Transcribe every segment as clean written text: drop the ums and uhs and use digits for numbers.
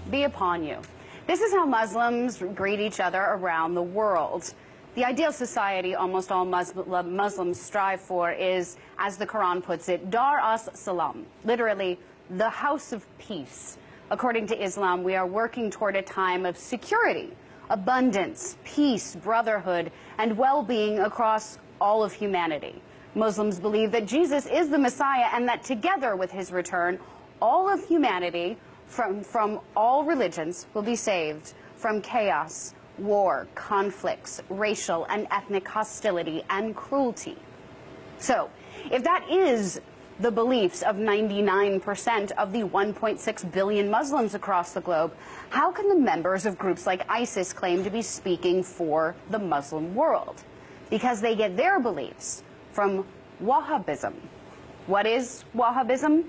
be upon you. This is how Muslims greet each other around the world. The ideal society almost all Muslims strive for is, as the Quran puts it, Dar as-Salam, literally the house of peace. According to Islam, we are working toward a time of security, abundance, peace, brotherhood, and well-being across all of humanity. Muslims believe that Jesus is the Messiah and that together with his return, all of humanity from all religions will be saved from chaos, war, conflicts, racial and ethnic hostility, and cruelty. So, if that is the beliefs of 99% of the 1.6 billion Muslims across the globe, how can the members of groups like ISIS claim to be speaking for the Muslim world? Because they get their beliefs from Wahhabism. What is Wahhabism?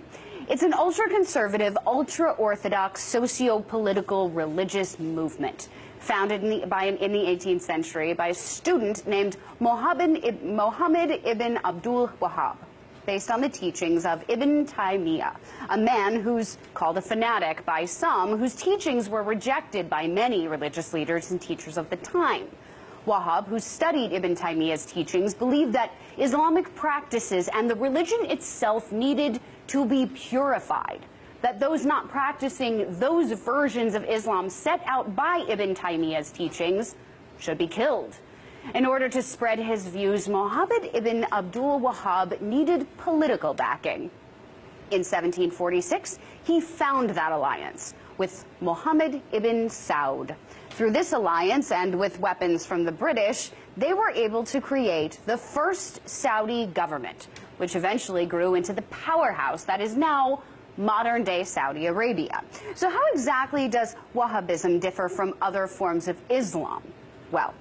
It's an ultra-conservative, ultra-orthodox, socio-political religious movement founded in the 18th century by a student named Muhammad ibn Abdul Wahhab, based on the teachings of Ibn Taymiyyah, a man who's called a fanatic by some, whose teachings were rejected by many religious leaders and teachers of the time. Wahhab, who studied Ibn Taymiyyah's teachings, believed that Islamic practices and the religion itself needed to be purified, that those not practicing those versions of Islam set out by Ibn Taymiyyah's teachings should be killed. In order to spread his views, Muhammad ibn Abdul Wahhab needed political backing. In 1746, he found that alliance with Muhammad ibn Saud. Through this alliance, and with weapons from the British, they were able to create the first Saudi government, which eventually grew into the powerhouse that is now modern-day Saudi Arabia. So how exactly does Wahhabism differ from other forms of Islam? Well,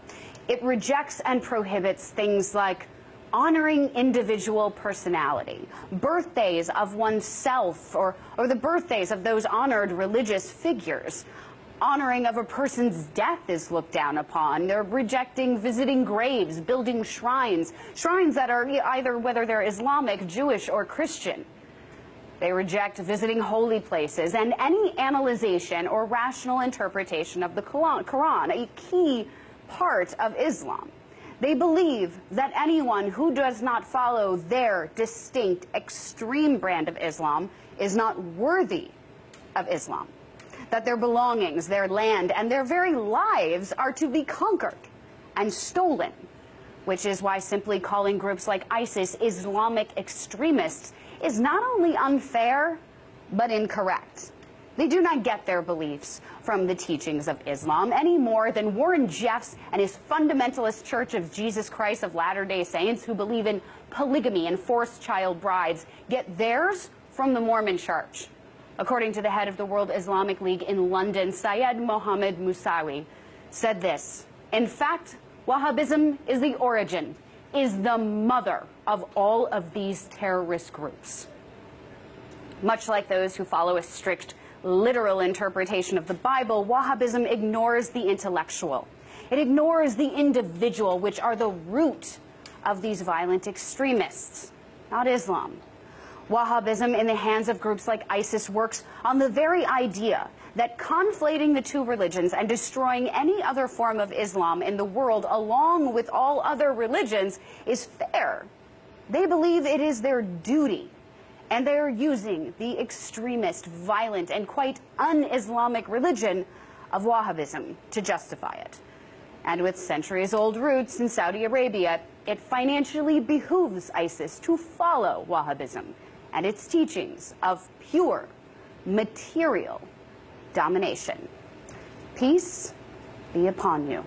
it rejects and prohibits things like honoring individual personality, birthdays of oneself, or the birthdays of those honored religious figures. Honoring of a person's death is looked down upon. They're rejecting visiting graves, building shrines that are either whether they're Islamic, Jewish, or Christian. They reject visiting holy places and any analyzation or rational interpretation of the Quran, a key part of Islam. They believe that anyone who does not follow their distinct, extreme brand of Islam is not worthy of Islam, that their belongings, their land, and their very lives are to be conquered and stolen, which is why simply calling groups like ISIS Islamic extremists is not only unfair, but incorrect. They do not get their beliefs from the teachings of Islam any more than Warren Jeffs and his fundamentalist Church of Jesus Christ of Latter-day Saints, who believe in polygamy and forced child brides, get theirs from the Mormon Church. According to the head of the World Islamic League in London, Syed Mohammed Musawi, said this: in fact, Wahhabism is the origin, is the mother of all of these terrorist groups. Much like those who follow a strict literal interpretation of the Bible, Wahhabism ignores the intellectual. It ignores the individual, which are the root of these violent extremists, not Islam. Wahhabism in the hands of groups like ISIS works on the very idea that conflating the two religions and destroying any other form of Islam in the world along with all other religions is fair. They believe it is their duty, and they are using the extremist, violent, and quite un-Islamic religion of Wahhabism to justify it. And with centuries-old roots in Saudi Arabia, it financially behooves ISIS to follow Wahhabism and its teachings of pure, material domination. Peace be upon you.